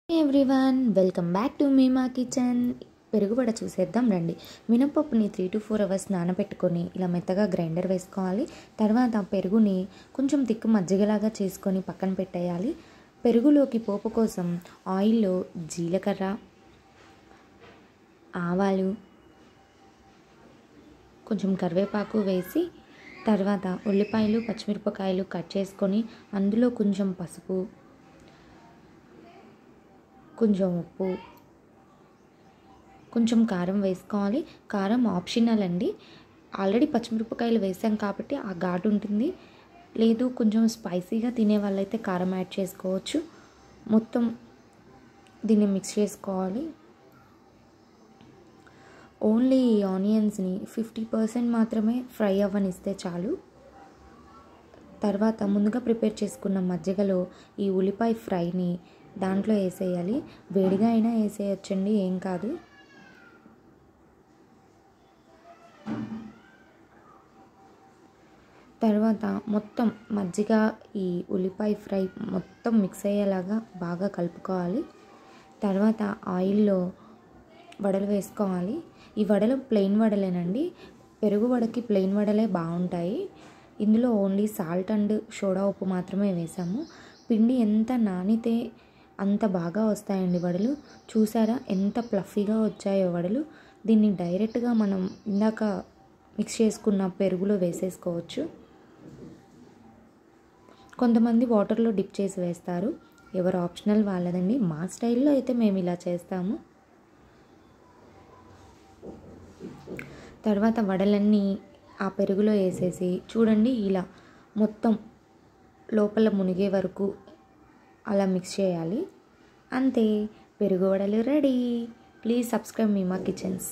Everyone welcome back to మీమా kitchen. పెరుగుబడ చూసేద్దాం రండి. మినపప్పుని 3 to 4 అవర్స్ నానబెట్టుకొని ఇలా మెత్తగా గ్రైండర్ వేసుకోవాలి. తర్వాత పెరుగుని కొంచెం తిక్కు మజ్జిగలాగా చేసుకొని పక్కన పెట్టేయాలి. పెరుగులోకి పోపు కోసం ఆయిల్లో జీలకర్ర, ఆవాలు, కొంచెం కరివేపాకు వేసి తర్వాత ఉల్లిపాయలు, పచ్చిమిరపకాయలు కట్ చేసుకొని అందులో కొంచెం పసుపు, కొంచెం ఉప్పు, కొంచెం కారం వేసుకోవాలి. కారం ఆప్షనల్ అండి. ఆల్రెడీ పచ్చిమిరపకాయలు వేసాం కాబట్టి ఆ ఘాటు ఉంటుంది. లేదు కొంచెం స్పైసీగా తినే వాళ్ళైతే కారం యాడ్ చేసుకోవచ్చు. మొత్తం దీన్ని మిక్స్ చేసుకోవాలి. ఓన్లీ ఈ ఆనియన్స్ని 50% మాత్రమే ఫ్రై అవ్వనిస్తే చాలు. తర్వాత ముందుగా ప్రిపేర్ చేసుకున్న మజ్జిగలో ఈ ఉల్లిపాయ ఫ్రైని దాంట్లో వేసేయాలి. వేడిగా అయినా వేసేయచ్చండి, ఏం కాదు. తర్వాత మొత్తం మజ్జిగ ఈ ఉల్లిపాయ ఫ్రై మొత్తం మిక్స్ అయ్యేలాగా బాగా కలుపుకోవాలి. తర్వాత ఆయిల్లో వడలు వేసుకోవాలి. ఈ వడలు ప్లెయిన్ వడలేనండి. పెరుగు వడకి ప్లెయిన్ వడలే బాగుంటాయి. ఇందులో ఓన్లీ సాల్ట్ అండ్ సోడా ఉప్పు మాత్రమే వేసాము. పిండి ఎంత నానితే అంత బాగా వస్తాయండి వడలు. చూసారా ఎంత ప్లఫీగా వచ్చాయో వడలు. దీన్ని డైరెక్ట్గా మనం ఇందాక మిక్స్ చేసుకున్న పెరుగులో వేసేసుకోవచ్చు. కొంతమంది వాటర్లో డిప్ చేసి వేస్తారు, ఎవరు ఆప్షనల్ వాళ్ళదండి. మా స్టైల్లో అయితే మేము ఇలా చేస్తాము. తర్వాత వడలన్నీ ఆ పెరుగులో వేసేసి చూడండి ఇలా మొత్తం లోపల మునిగే వరకు అలా మిక్స్ చేయాలి. అంతే, పెరుగు వడలు రెడీ. ప్లీజ్ సబ్స్క్రైబ్ మీమా కిచెన్స్.